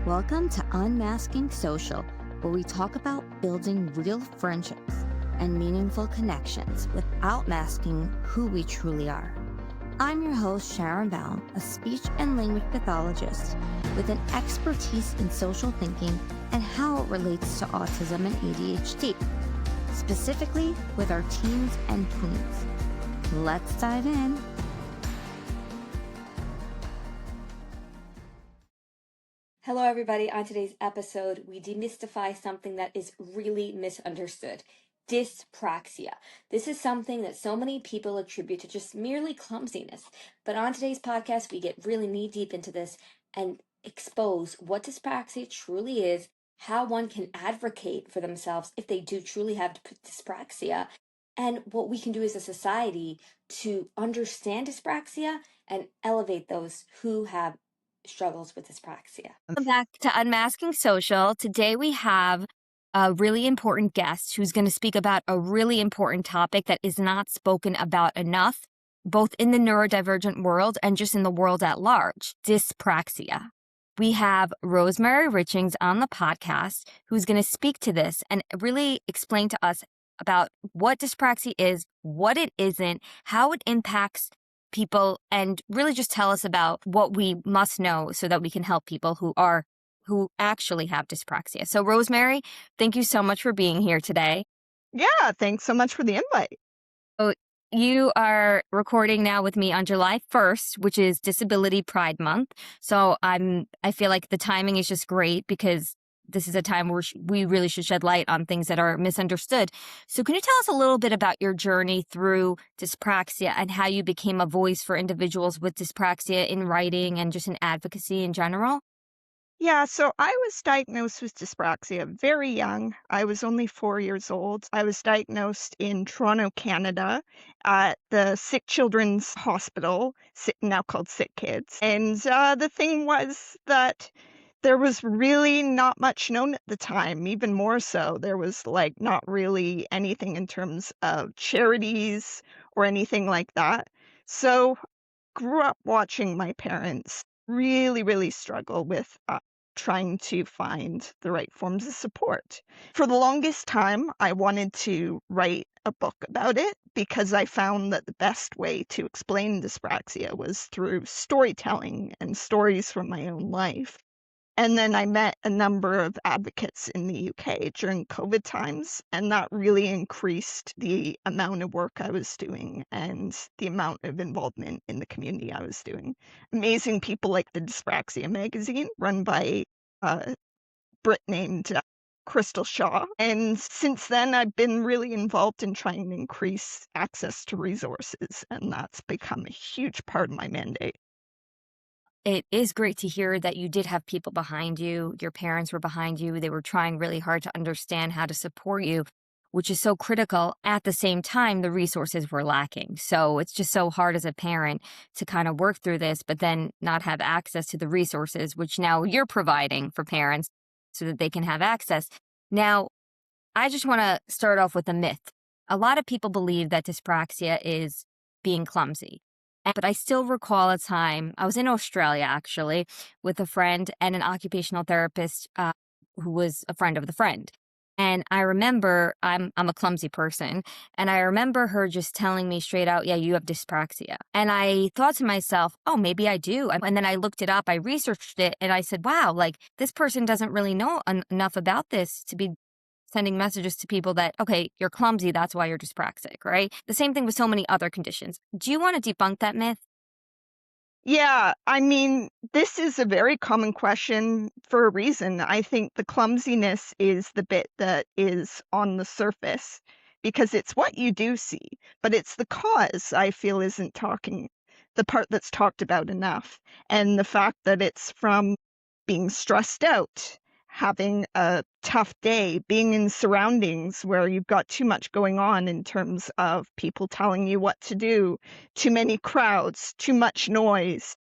Welcome to Unmasking Social, where we talk about building real friendships and meaningful connections without masking who we truly are. I'm your host, Sharon Baum, a speech and language pathologist with an expertise in social thinking and how it relates to autism and ADHD, specifically with our teens and tweens. Let's dive in. Hello, everybody. On today's episode, we demystify something that is really misunderstood. Dyspraxia. This is something that so many people attribute to just merely clumsiness. But on today's podcast, we get really knee-deep into this and expose what dyspraxia truly is, how one can advocate for themselves if they do truly have dyspraxia, and what we can do as a society to understand dyspraxia and elevate those who have struggles with dyspraxia. Welcome back to Unmasking Social. Today we have a really important guest who's going to speak about a really important topic that is not spoken about enough, both in the neurodivergent world and just in the world at large, dyspraxia. We have Rosemary Richings on the podcast who's going to speak to this and really explain to us about what dyspraxia is, what it isn't, how it impacts people, and really just tell us about what we must know so that we can help people who actually have dyspraxia. So Rosemary, thank you so much for being here today. Yeah, thanks so much for the invite. So you are recording now with me on July 1st, which is Disability Pride Month. So I feel like the timing is just great because this is a time where we really should shed light on things that are misunderstood. So can you tell us a little bit about your journey through dyspraxia and how you became a voice for individuals with dyspraxia in writing and just in advocacy in general? Yeah, so I was diagnosed with dyspraxia very young. I was only 4 years old. I was diagnosed in Toronto, Canada, at the Sick Children's Hospital, now called Sick Kids. And the thing was that there was really not much known at the time, even more so. There was not really anything in terms of charities or anything like that. So grew up watching my parents really struggle with trying to find the right forms of support. For the longest time, I wanted to write a book about it because I found that the best way to explain dyspraxia was through storytelling and stories from my own life. And then I met a number of advocates in the UK during COVID times, and that really increased the amount of work I was doing and the amount of involvement in the community I was doing. Amazing people like the Dyspraxia magazine, run by a Brit named Crystal Shaw. And since then, I've been really involved in trying to increase access to resources, and that's become a huge part of my mandate. It is great to hear that you did have people behind you. Your parents were behind you. They were trying really hard to understand how to support you, which is so critical. At the same time, the resources were lacking. So it's just so hard as a parent to kind of work through this, but then not have access to the resources, which now you're providing for parents so that they can have access. Now, I just want to start off with a myth. A lot of people believe that dyspraxia is being clumsy. But I still recall a time, I was in Australia actually, with a friend and an occupational therapist who was a friend of the friend. And I remember, I'm a clumsy person, and I remember her just telling me straight out, yeah, you have dyspraxia. And I thought to myself, oh, maybe I do. And then I looked it up, I researched it, and I said, wow, this person doesn't really know enough about this to be sending messages to people that, okay, you're clumsy, that's why you're dyspraxic, right? The same thing with so many other conditions. Do you want to debunk that myth? Yeah, I mean, this is a very common question for a reason. I think the clumsiness is the bit that is on the surface because it's what you do see, but it's the cause I feel isn't the part that's talked about enough. And the fact that it's from being stressed out, having a tough day, being in surroundings where you've got too much going on in terms of people telling you what to do, too many crowds, too much noise,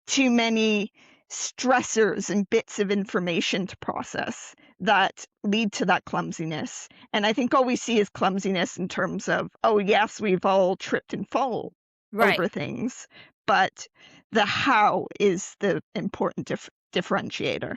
too many stressors and bits of information to process that lead to that clumsiness. And I think all we see is clumsiness in terms of, oh, yes, we've all tripped and fallen over things, but the how is the important differentiator.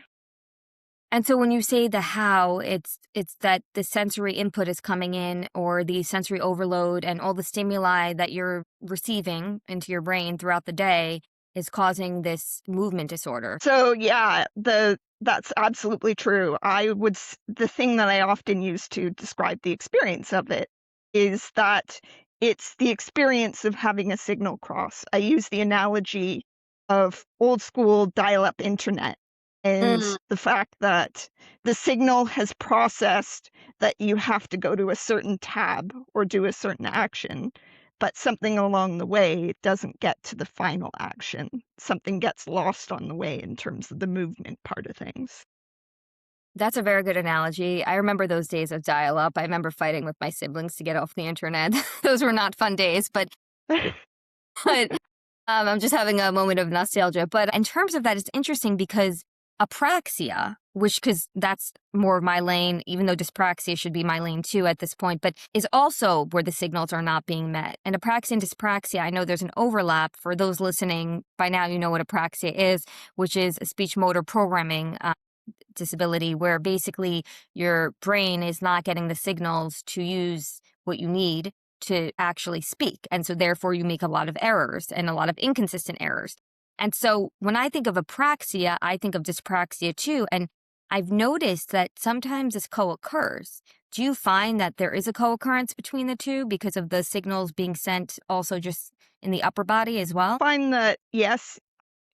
And so when you say the how, it's that the sensory input is coming in, or the sensory overload and all the stimuli that you're receiving into your brain throughout the day is causing this movement disorder. So yeah, that's absolutely true. The thing that I often use to describe the experience of it is that it's the experience of having a signal cross. I use the analogy of old school dial-up internet and Mm. the fact that the signal has processed that you have to go to a certain tab or do a certain action, but something along the way doesn't get to the final action. Something gets lost on the way in terms of the movement part of things. That's a very good analogy. I remember those days of dial up. I remember fighting with my siblings to get off the internet. Those were not fun days, but I'm just having a moment of nostalgia. But in terms of that, it's interesting because apraxia, because that's more of my lane, even though dyspraxia should be my lane too at this point, but is also where the signals are not being met. And apraxia and dyspraxia, I know there's an overlap. For those listening, by now you know what apraxia is, which is a speech motor programming disability where basically your brain is not getting the signals to use what you need to actually speak. And so therefore you make a lot of errors and a lot of inconsistent errors. And so when I think of apraxia, I think of dyspraxia too. And I've noticed that sometimes this co-occurs. Do you find that there is a co-occurrence between the two because of the signals being sent also just in the upper body as well? Find that, yes,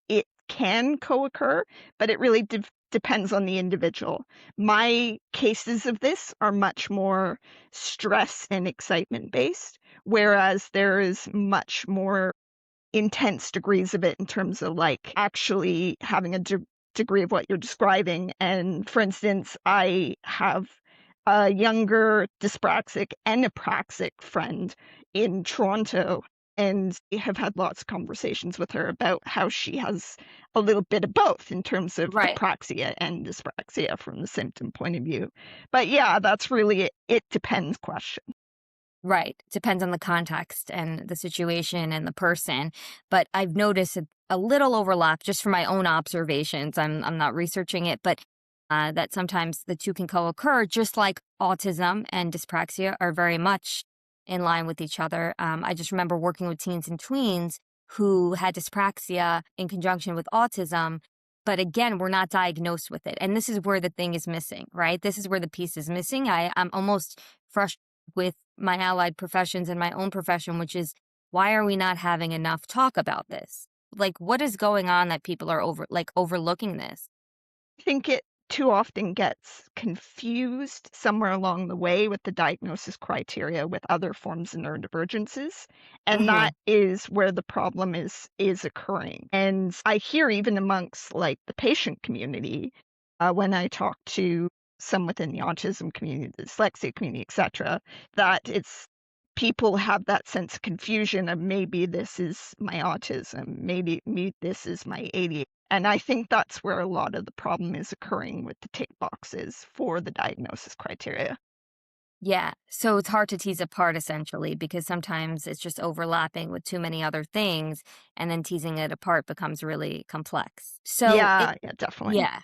it can co-occur, but it really depends on the individual. My cases of this are much more stress and excitement based, whereas there is much more intense degrees of it in terms of like actually having a degree of what you're describing. And for instance, I have a younger dyspraxic and apraxic friend in Toronto, and we have had lots of conversations with her about how she has a little bit of both in terms of Right. apraxia and dyspraxia from the symptom point of view. But yeah, that's really it depends question. Right. Depends on the context and the situation and the person. But I've noticed a little overlap just from my own observations. I'm not researching it, but that sometimes the two can co-occur, just like autism and dyspraxia are very much in line with each other. I just remember working with teens and tweens who had dyspraxia in conjunction with autism. But again, we're not diagnosed with it. And this is where the thing is missing, right? This is where the piece is missing. I'm almost frustrated with my allied professions and my own profession, which is why are we not having enough talk about this? Like, what is going on that people are overlooking this? I think it too often gets confused somewhere along the way with the diagnosis criteria with other forms of neurodivergences, and Hmm. that is where the problem is occurring. And I hear even amongst like the patient community, when I talk to some within the autism community, the dyslexia community, etc., that it's people have that sense of confusion of maybe this is my autism, maybe this is my ADHD. And I think that's where a lot of the problem is occurring with the tick boxes for the diagnosis criteria. Yeah. So it's hard to tease apart essentially because sometimes it's just overlapping with too many other things and then teasing it apart becomes really complex. Yeah, definitely. Yeah.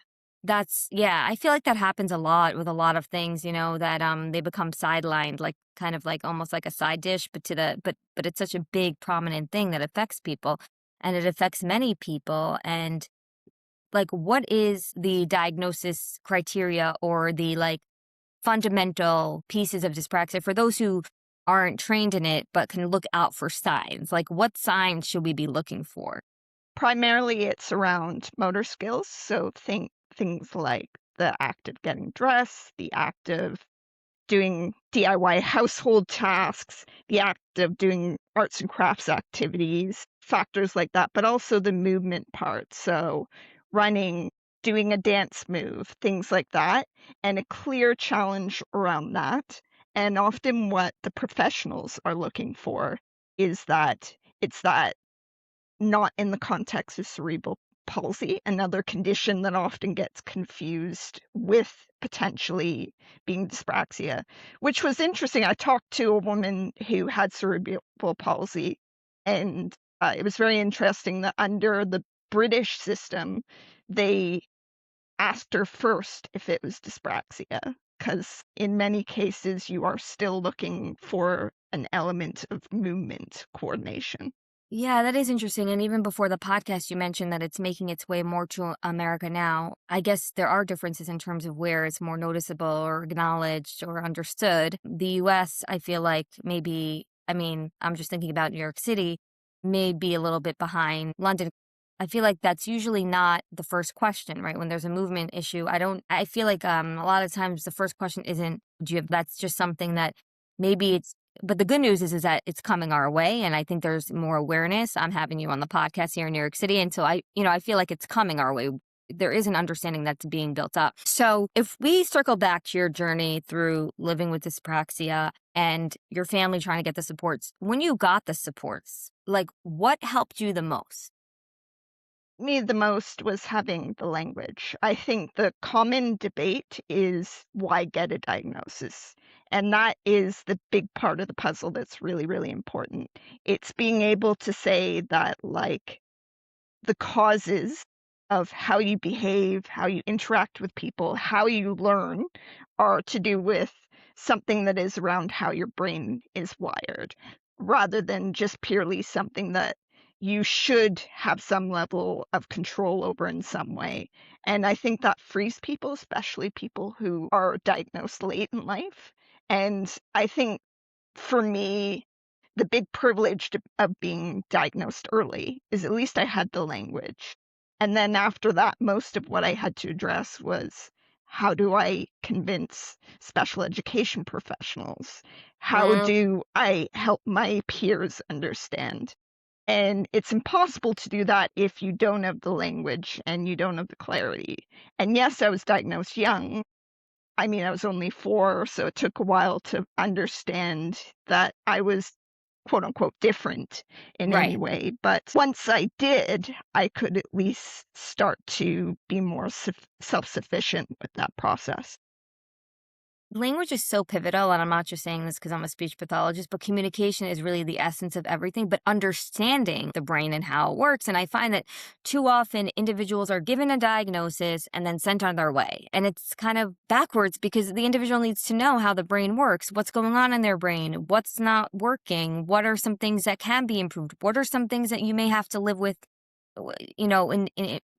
Yeah, I feel like that happens a lot with a lot of things, that they become sidelined, like kind of like almost like a side dish, but it's such a big prominent thing that affects people and it affects many people. And like what is the diagnosis criteria or the like fundamental pieces of dyspraxia for those who aren't trained in it but can look out for signs? Like what signs should we be looking for? Primarily, it's around motor skills. So think things like the act of getting dressed, the act of doing DIY household tasks, the act of doing arts and crafts activities, factors like that, but also the movement part. So running, doing a dance move, things like that, and a clear challenge around that. And often what the professionals are looking for is that it's that not in the context of cerebral palsy, another condition that often gets confused with potentially being dyspraxia, which was interesting. I talked to a woman who had cerebral palsy, and it was very interesting that under the British system, they asked her first if it was dyspraxia, because in many cases you are still looking for an element of movement coordination. Yeah, that is interesting. And even before the podcast, you mentioned that it's making its way more to America now. I guess there are differences in terms of where it's more noticeable or acknowledged or understood. The US, I feel like maybe, I mean, I'm just thinking about New York City, may be a little bit behind London. I feel like that's usually not the first question, right? When there's a movement issue, I feel like a lot of times the first question isn't, do you have, that's just something that maybe it's, but the good news is that it's coming our way. And I think there's more awareness. I'm having you on the podcast here in New York City. And so I feel like it's coming our way. There is an understanding that's being built up. So if we circle back to your journey through living with dyspraxia and your family trying to get the supports, when you got the supports, like what helped you the most? Me the most was having the language. I think the common debate is why get a diagnosis? And that is the big part of the puzzle that's really, really important. It's being able to say that, like, the causes of how you behave, how you interact with people, how you learn are to do with something that is around how your brain is wired, rather than just purely something that you should have some level of control over in some way. And I think that frees people, especially people who are diagnosed late in life. And I think for me, the big privilege of being diagnosed early is at least I had the language. And then after that, most of what I had to address was how do I convince special education professionals? How Mm, do I help my peers understand? And it's impossible to do that if you don't have the language and you don't have the clarity. And yes, I was diagnosed young, I mean, I was only 4, so it took a while to understand that I was, quote, unquote, "different" in any right. way, but once I did, I could at least start to be more self-sufficient with that process. Language is so pivotal, and I'm not just saying this because I'm a speech pathologist, but communication is really the essence of everything, but understanding the brain and how it works. And I find that too often individuals are given a diagnosis and then sent on their way. And it's kind of backwards because the individual needs to know how the brain works, what's going on in their brain, what's not working, what are some things that can be improved, what are some things that you may have to live with, in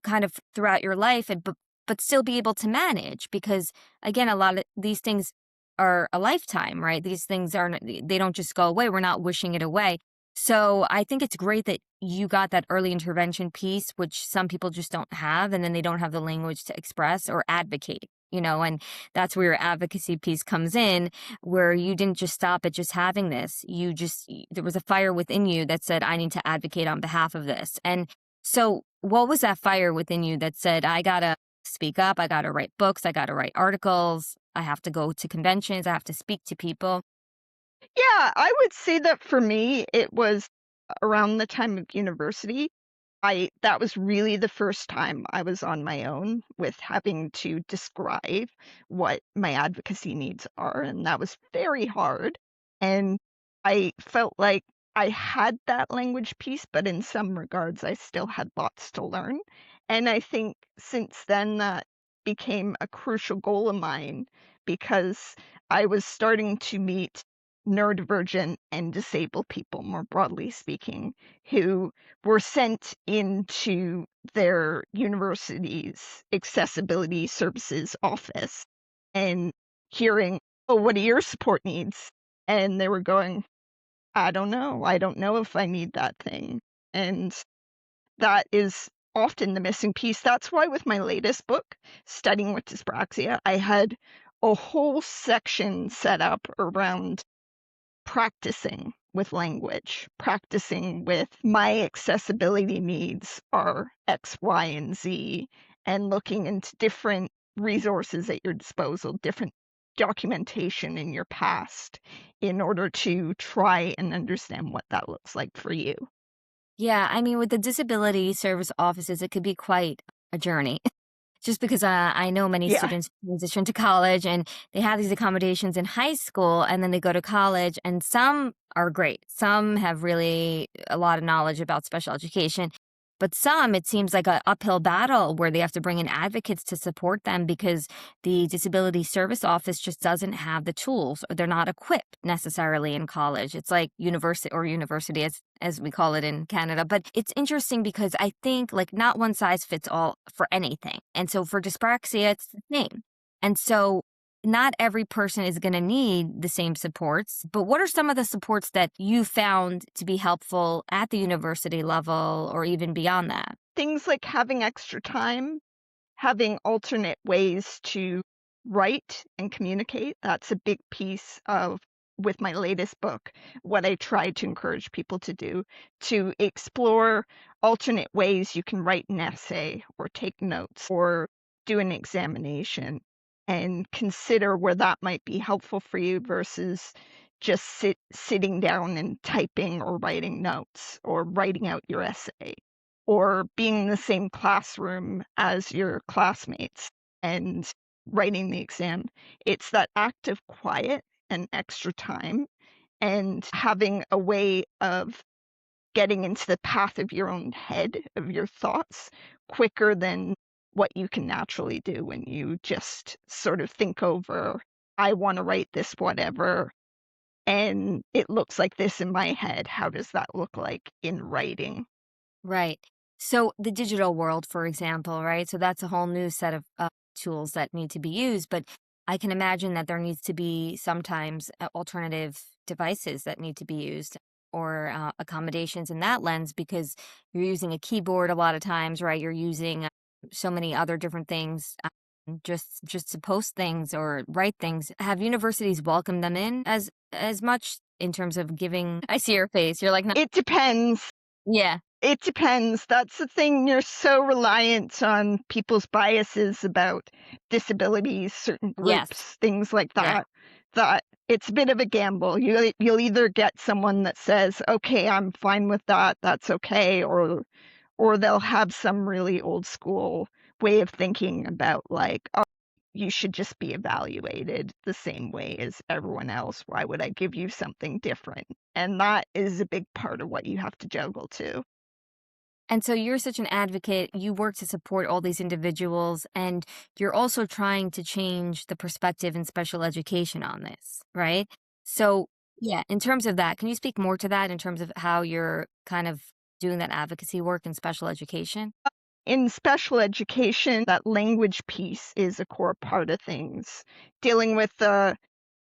kind of throughout your life, and but still be able to manage because again, a lot of these things are a lifetime, right? These things aren't, they don't just go away. We're not wishing it away. So I think it's great that you got that early intervention piece, which some people just don't have, and then they don't have the language to express or advocate, and that's where your advocacy piece comes in, where you didn't just stop at just having this. There was a fire within you that said, I need to advocate on behalf of this. And so what was that fire within you that said, I gotta speak up, I gotta write books, I gotta write articles, I have to go to conventions, I have to speak to people? Yeah, I would say that for me, it was around the time of university. I That was really the first time I was on my own with having to describe what my advocacy needs are, and that was very hard, and I felt like I had that language piece, but in some regards, I still had lots to learn, and I think since then, that became a crucial goal of mine because I was starting to meet neurodivergent and disabled people, more broadly speaking, who were sent into their university's accessibility services office and hearing, "Oh, what are your support needs?" And they were going, "I don't know. I don't know if I need that thing." And that is often the missing piece. That's why with my latest book, Studying with Dyspraxia, I had a whole section set up around practicing with language, practicing with my accessibility needs are X, Y, and Z, and looking into different resources at your disposal, different documentation in your past in order to try and understand what that looks like for you. Yeah, I mean, with the disability service offices, it could be quite a journey. Just because I know many Yeah. students transition to college and they have these accommodations in high school and then they go to college, and some are great. Some have really a lot of knowledge about special education. But some, it seems like an uphill battle where they have to bring in advocates to support them because the Disability Service Office just doesn't have the tools, or they're not equipped necessarily in college. It's like university as we call it in Canada. But it's interesting because I think like not one size fits all for anything. And so for dyspraxia, it's the same. And so not every person is going to need the same supports, but what are some of the supports that you found to be helpful at the university level or even beyond that? Things like having extra time, having alternate ways to write and communicate. That's a big piece of with my latest book, what I try to encourage people to do, to explore alternate ways you can write an essay or take notes or do an examination and consider where that might be helpful for you versus just sitting down and typing or writing notes or writing out your essay or being in the same classroom as your classmates and writing the exam. It's that act of quiet and extra time and having a way of getting into the path of your own head, of your thoughts, quicker than what you can naturally do when you just sort of think over, I want to write this whatever, and it looks like this in my head. How does that look like in writing? Right. So the digital world, for example, right? So that's a whole new set of tools that need to be used. But I can imagine that there needs to be sometimes alternative devices that need to be used or accommodations in that lens because you're using a keyboard a lot of times, right? You're using so many other different things just to post things or write things. Have universities welcomed them in as much in terms of giving? I see your face. You're like, "No." It depends. Yeah. It depends. That's the thing. You're so reliant on people's biases about disabilities, certain Yes. groups, things like Yeah. that it's a bit of a gamble. You'll either get someone that says, "Okay, I'm fine with that. That's okay," or they'll have some really old school way of thinking about like, "Oh, you should just be evaluated the same way as everyone else. Why would I give you something different?" And that is a big part of what you have to juggle too. And so you're such an advocate. You work to support all these individuals, and you're also trying to change the perspective in special education on this, right? So, yeah, in terms of that, can you speak more to that in terms of how you're kind of doing that advocacy work in special education? In special education, that language piece is a core part of things. Dealing with the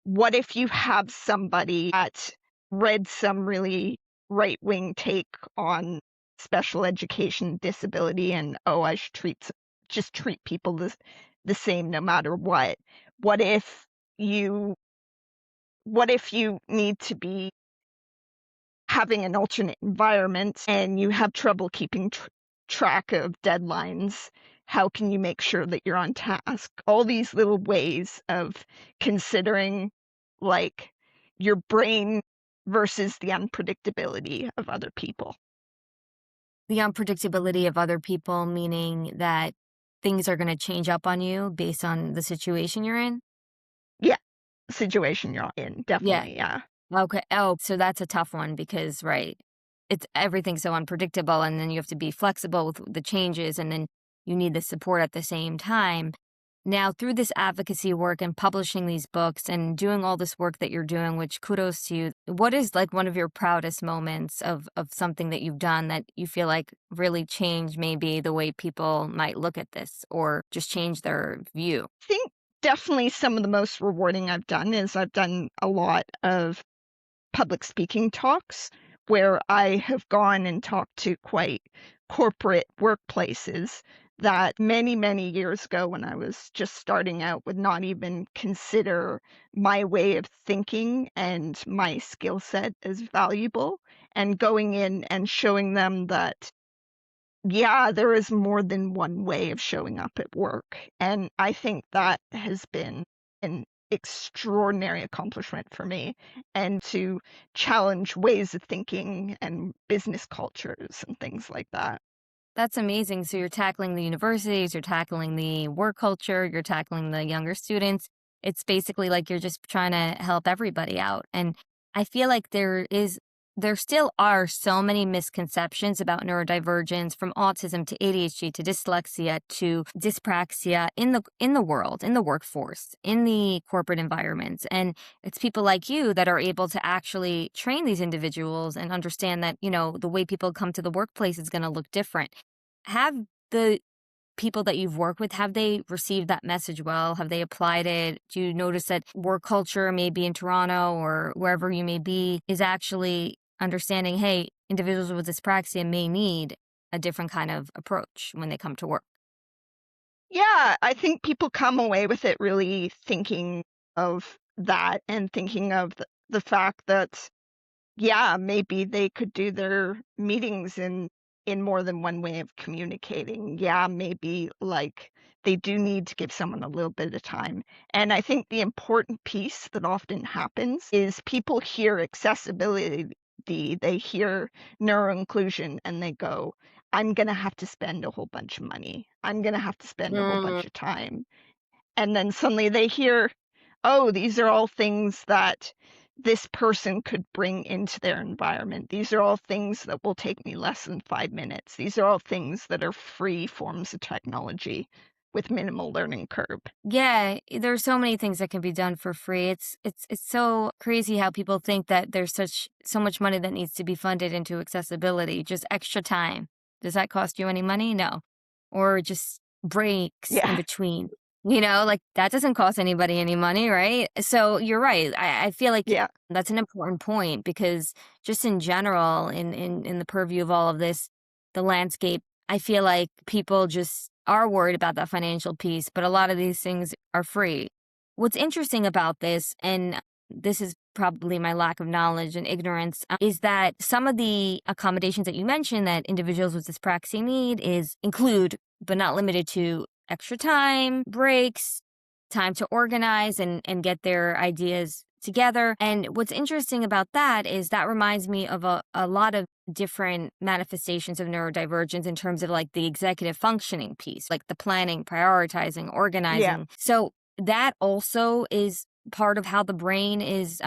what if you have somebody that read some really right-wing take on special education disability and, oh, I should just treat people the same no matter what. What if you what if you need to be having an alternate environment and you have trouble keeping track of deadlines? How can you make sure that you're on task? All these little ways of considering like your brain versus the unpredictability of other people. The unpredictability of other people, meaning that things are going to change up on you based on the situation you're in? Yeah, situation you're in, Yeah. definitely, yeah. Okay. Oh, so that's a tough one because, right, it's everything's so unpredictable, and then you have to be flexible with the changes, and then you need the support at the same time. Now, through this advocacy work and publishing these books and doing all this work that you're doing, which kudos to you, what is like one of your proudest moments of something that you've done that you feel like really changed maybe the way people might look at this or just change their view? I think definitely some of the most rewarding I've done is I've done a lot of public speaking talks where I have gone and talked to quite corporate workplaces that many, many years ago when I was just starting out would not even consider my way of thinking and my skill set as valuable. And going in and showing them that, yeah, there is more than one way of showing up at work. And I think that has been an extraordinary accomplishment for me, and to challenge ways of thinking and business cultures and things like that. That's amazing. So you're tackling the universities, you're tackling the work culture, you're tackling the younger students. It's basically like you're just trying to help everybody out. And I feel like there is there still are so many misconceptions about neurodivergence, from autism to ADHD to dyslexia to dyspraxia in the world, in the workforce, in the corporate environments. And it's people like you that are able to actually train these individuals and understand that, the way people come to the workplace is going to look different. Have the people that you've worked with, have they received that message well? Have they applied it? Do you notice that work culture, maybe in Toronto or wherever you may be, is actually understanding, hey, individuals with dyspraxia may need a different kind of approach when they come to work? Yeah, I think people come away with it really thinking of that and thinking of the fact that, yeah, maybe they could do their meetings in more than one way of communicating. Yeah, maybe like they do need to give someone a little bit of time. And I think the important piece that often happens is people hear accessibility, they hear neuroinclusion, and they go, I'm going to have to spend a whole bunch of money. I'm going to have to spend a whole Mm. bunch of time. And then suddenly they hear, oh, these are all things that this person could bring into their environment. These are all things that will take me less than 5 minutes. These are all things that are free forms of technology with minimal learning curve. Yeah, there's so many things that can be done for free. It's so crazy how people think that there's so much money that needs to be funded into accessibility, just extra time. Does that cost you any money? No. Or just breaks in Yeah, between. Like that doesn't cost anybody any money, right? So you're right. I feel like yeah, that's an important point, because just in general, in the purview of all of this, the landscape, I feel like people just are worried about that financial piece, but a lot of these things are free. What's interesting about this, and this is probably my lack of knowledge and ignorance, is that some of the accommodations that you mentioned that individuals with dyspraxia need include, but not limited to, extra time, breaks, time to organize and get their ideas together. And what's interesting about that is that reminds me of a lot of different manifestations of neurodivergence in terms of like the executive functioning piece, like the planning, prioritizing, yeah. organizing. So that also is part of how the brain is,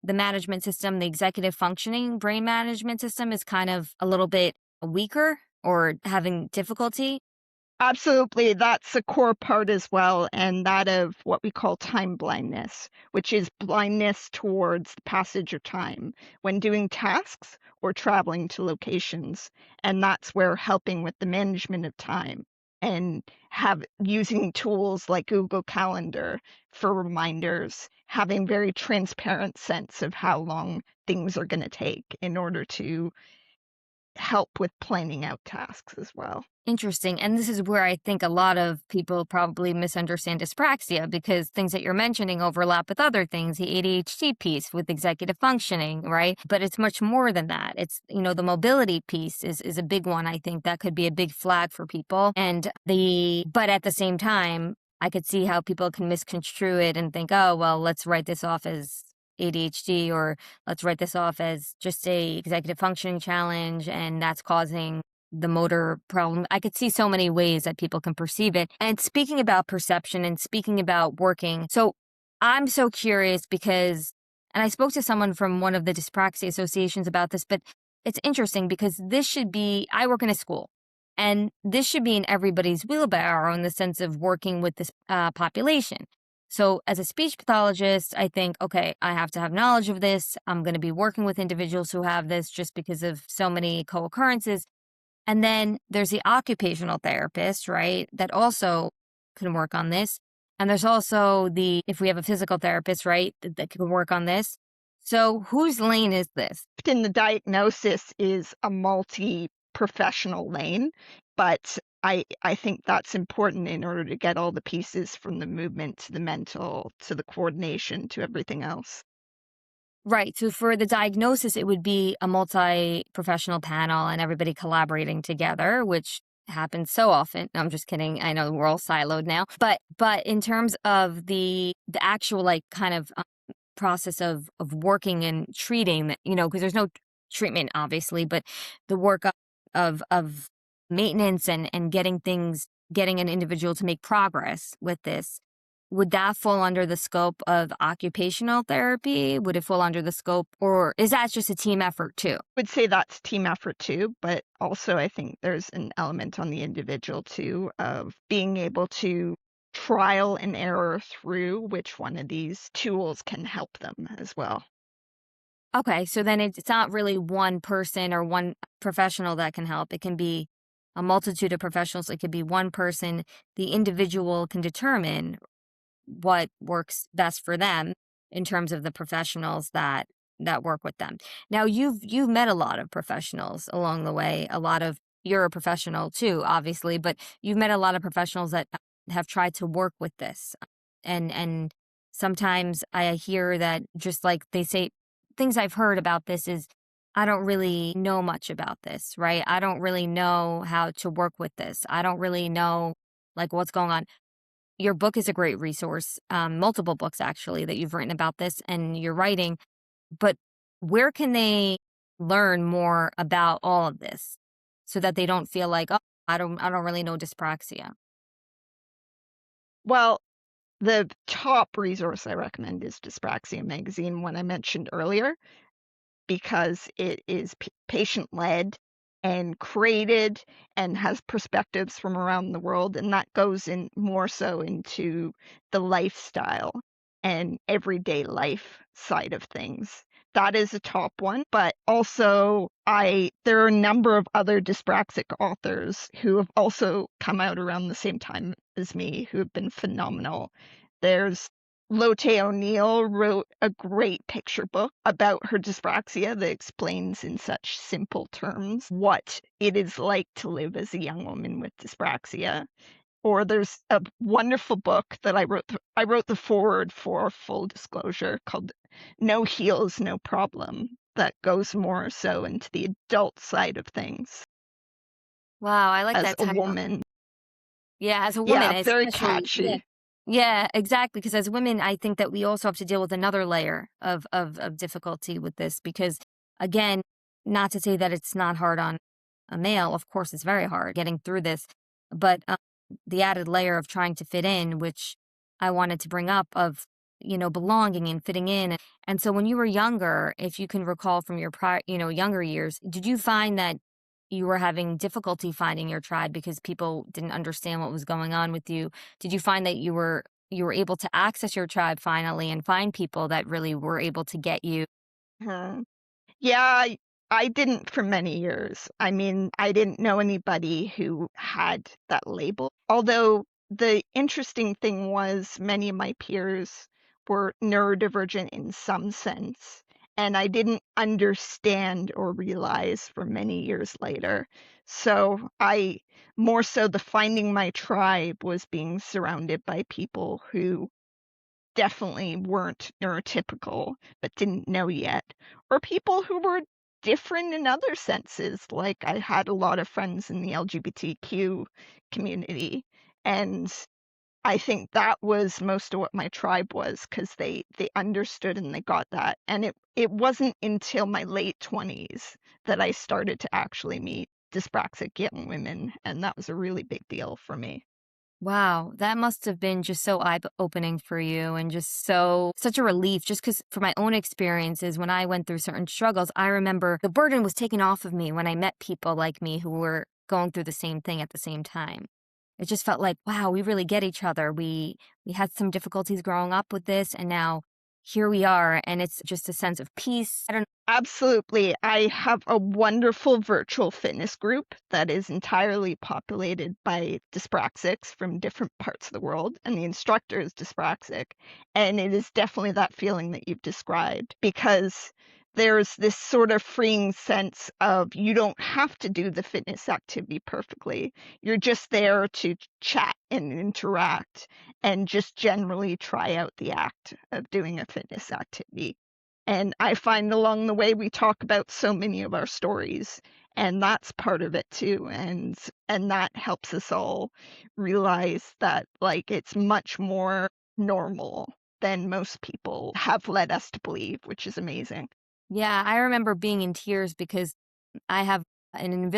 the management system, the executive functioning brain management system is kind of a little bit weaker or having difficulty. Absolutely, that's a core part as well, and that of what we call time blindness, which is blindness towards the passage of time when doing tasks or traveling to locations. And that's where helping with the management of time and have using tools like Google Calendar for reminders, having very transparent sense of how long things are going to take in order to help with planning out tasks as well. Interesting. And this is where I think a lot of people probably misunderstand dyspraxia, because things that you're mentioning overlap with other things, the ADHD piece with executive functioning, right? But it's much more than that. It's, the mobility piece is a big one. I think that could be a big flag for people. But at the same time, I could see how people can misconstrue it and think, oh, well, let's write this off as ADHD, or let's write this off as just a executive functioning challenge, and that's causing the motor problem. I could see so many ways that people can perceive it. And speaking about perception and speaking about working, so I'm so curious because, and I spoke to someone from one of the dyspraxia associations about this, but it's interesting because I work in a school, and this should be in everybody's wheelbarrow in the sense of working with this population. So as a speech pathologist, I think, okay, I have to have knowledge of this. I'm going to be working with individuals who have this just because of so many co-occurrences. And then there's the occupational therapist, right, that also can work on this. And there's also if we have a physical therapist, right, that can work on this. So whose lane is this? In the diagnosis is a multi-professional lane, but I think that's important in order to get all the pieces from the movement to the mental to the coordination to everything else. Right. So for the diagnosis, it would be a multi-professional panel and everybody collaborating together, which happens so often. No, I'm just kidding. I know we're all siloed now. But in terms of the actual like kind of process of working and treating, because there's no treatment obviously, but the work of maintenance and getting an individual to make progress with this. would that fall under the scope of occupational therapy? Would it fall under the scope, or is that just a team effort too? Would say that's team effort too, but also I think there's an element on the individual too of being able to trial and error through which one of these tools can help them as well. Okay, so then it's not really one person or one professional that can help. It can be a multitude of professionals. It could be one person. The individual can determine what works best for them in terms of the professionals that work with them. Now you've met a lot of professionals along the way. You're a professional too, obviously, but you've met a lot of professionals that have tried to work with this. And sometimes I hear that, just like they say, things I've heard about this is, I don't really know much about this, right? I don't really know how to work with this. I don't really know like what's going on. Your book is a great resource, multiple books actually that you've written about this and you're writing, but where can they learn more about all of this so that they don't feel like, oh, I don't really know dyspraxia? Well, the top resource I recommend is Dyspraxia magazine, one I mentioned earlier, because it is patient-led and created and has perspectives from around the world, and that goes in more so into the lifestyle and everyday life side of things. That is a top one, but also there are a number of other dyspraxic authors who have also come out around the same time as me who have been phenomenal. There's Lotte O'Neill wrote a great picture book about her dyspraxia that explains in such simple terms what it is like to live as a young woman with dyspraxia. Or there's a wonderful book that I wrote the foreword for, full disclosure, called No Heels, No Problem, that goes more so into the adult side of things Wow, I like as that a title. woman. Yeah, as a woman, Yeah, very especially, yeah. catchy. Yeah, exactly. Because as women, I think that we also have to deal with another layer of difficulty with this. Because again, not to say that it's not hard on a male, of course, it's very hard getting through this. But the added layer of trying to fit in, which I wanted to bring up, of belonging and fitting in. And so, when you were younger, if you can recall from your prior, younger years, did you find that you were having difficulty finding your tribe because people didn't understand what was going on with you? Did you find that you were able to access your tribe finally and find people that really were able to get you? Mhm. Yeah, I didn't for many years. I mean, I didn't know anybody who had that label. Although the interesting thing was many of my peers were neurodivergent in some sense, and I didn't understand or realize for many years later. So I more so the finding my tribe was being surrounded by people who definitely weren't neurotypical but didn't know yet, or people who were different in other senses. Like I had a lot of friends in the LGBTQ community, and I think that was most of what my tribe was because they understood and they got that. And it wasn't until my late 20s that I started to actually meet dyspraxic young women, and that was a really big deal for me. Wow, that must have been just so eye-opening for you and just such a relief. Just because for my own experiences, when I went through certain struggles, I remember the burden was taken off of me when I met people like me who were going through the same thing at the same time. It just felt like, wow, we really get each other. We had some difficulties growing up with this, and now here we are, and it's just a sense of peace. I don't. Absolutely. I have a wonderful virtual fitness group that is entirely populated by dyspraxics from different parts of the world, and the instructor is dyspraxic. And it is definitely that feeling that you've described because there's this sort of freeing sense of you don't have to do the fitness activity perfectly. You're just there to chat and interact and just generally try out the act of doing a fitness activity. And I find along the way we talk about so many of our stories, and that's part of it too. And that helps us all realize that like it's much more normal than most people have led us to believe, which is amazing. Yeah, I remember being in tears because I have an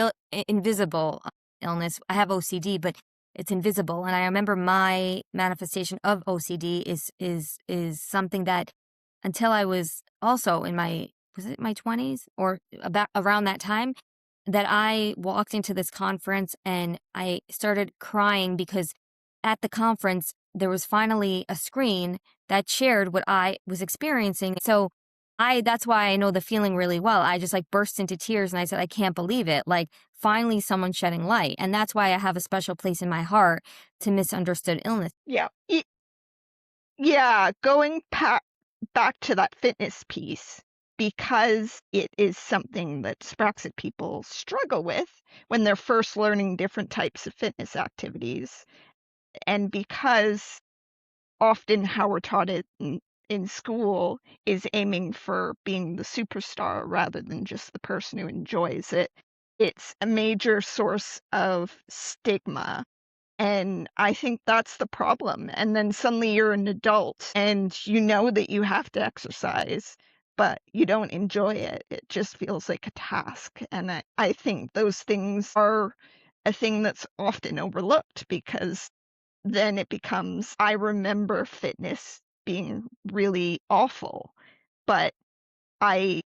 invisible illness. I have OCD, but it's invisible. And I remember my manifestation of OCD is something that until I was also in was it my 20s or about around that time, that I walked into this conference and I started crying because at the conference, there was finally a screen that shared what I was experiencing. So that's why I know the feeling really well. I just like burst into tears and I said, I can't believe it. Like finally someone shedding light. And that's why I have a special place in my heart to misunderstood illness. Yeah. Yeah, going back to that fitness piece, because it is something that dyspraxic people struggle with when they're first learning different types of fitness activities, and because often how we're taught it in school is aiming for being the superstar rather than just the person who enjoys it, it's a major source of stigma. And I think that's the problem. And then suddenly you're an adult and you know that you have to exercise, but you don't enjoy it. It just feels like a task. And I think those things are a thing that's often overlooked, because then it becomes, I remember fitness being really awful, but I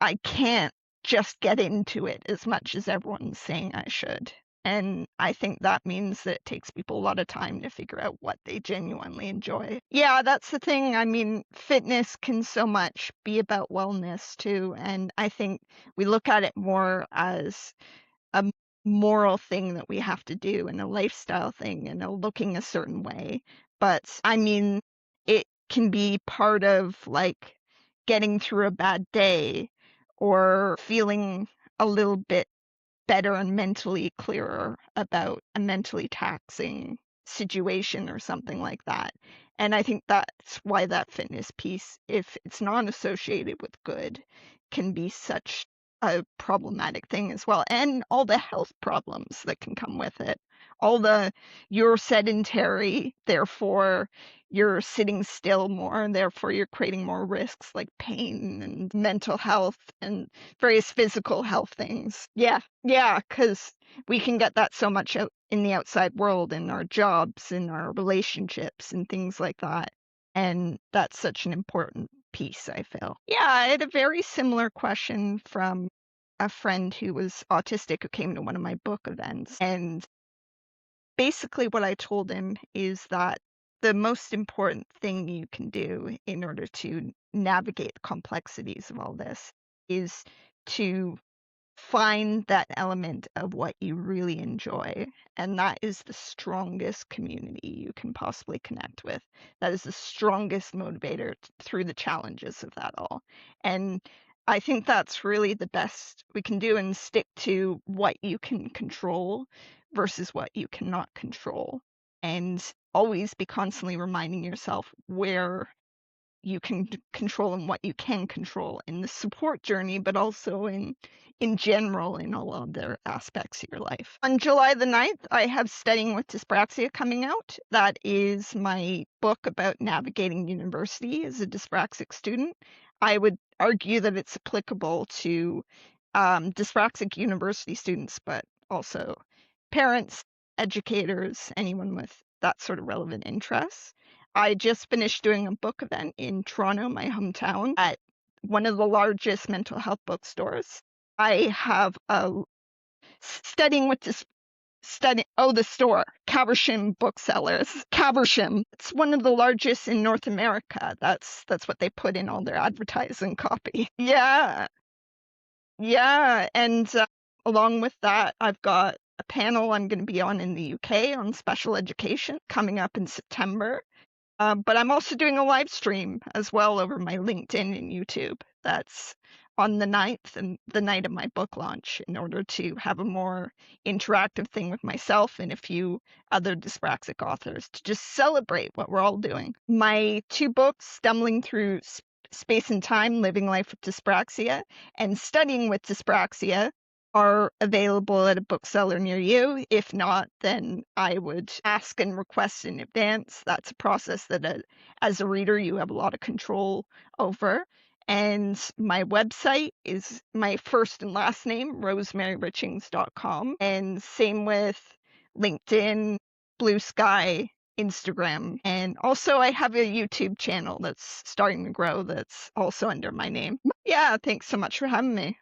I can't just get into it as much as everyone's saying I should. And I think that means that it takes people a lot of time to figure out what they genuinely enjoy. Yeah, that's the thing. I mean, fitness can so much be about wellness too. And I think we look at it more as a moral thing that we have to do and a lifestyle thing and a looking a certain way. But I mean, it can be part of like getting through a bad day or feeling a little bit better and mentally clearer about a mentally taxing situation or something like that. And I think that's why that fitness piece, if it's not associated with good, can be such a problematic thing as well. And all the health problems that can come with it. You're sedentary, therefore you're sitting still more, and therefore you're creating more risks like pain and mental health and various physical health things. Yeah, because we can get that so much out in the outside world, in our jobs, in our relationships, and things like that. And that's such an important piece, I feel. Yeah, I had a very similar question from a friend who was autistic who came to one of my book events. And basically, what I told him is that the most important thing you can do in order to navigate the complexities of all this is to find that element of what you really enjoy. And that is the strongest community you can possibly connect with. That is the strongest motivator through the challenges of that all. And I think that's really the best we can do, and stick to what you can control versus what you cannot control. And always be constantly reminding yourself where you can control and what you can control in the support journey, but also in general in all other aspects of your life. On July the 9th, I have Studying with Dyspraxia coming out. That is my book about navigating university as a dyspraxic student. I would argue that it's applicable to dyspraxic university students, but also parents, educators, anyone with that sort of relevant interests. I just finished doing a book event in Toronto, my hometown, at one of the largest mental health bookstores. I have a Studying with the store, Caversham Booksellers. Caversham. It's one of the largest in North America. That's what they put in all their advertising copy. Yeah. And along with that, I've got a panel I'm going to be on in the UK on special education coming up in September. But I'm also doing a live stream as well over my LinkedIn and YouTube. That's on the 9th and the night of my book launch, in order to have a more interactive thing with myself and a few other dyspraxic authors to just celebrate what we're all doing. My 2 books, Stumbling Through Space and Time, Living Life with Dyspraxia, and Studying with Dyspraxia, are available at a bookseller near you. If not, then I would ask and request in advance. That's a process that as a reader you have a lot of control over. And my website is my first and last name, rosemaryrichings.com. And same with LinkedIn, Blue Sky, Instagram, and also I have a YouTube channel that's starting to grow that's also under my name. Yeah, thanks so much for having me.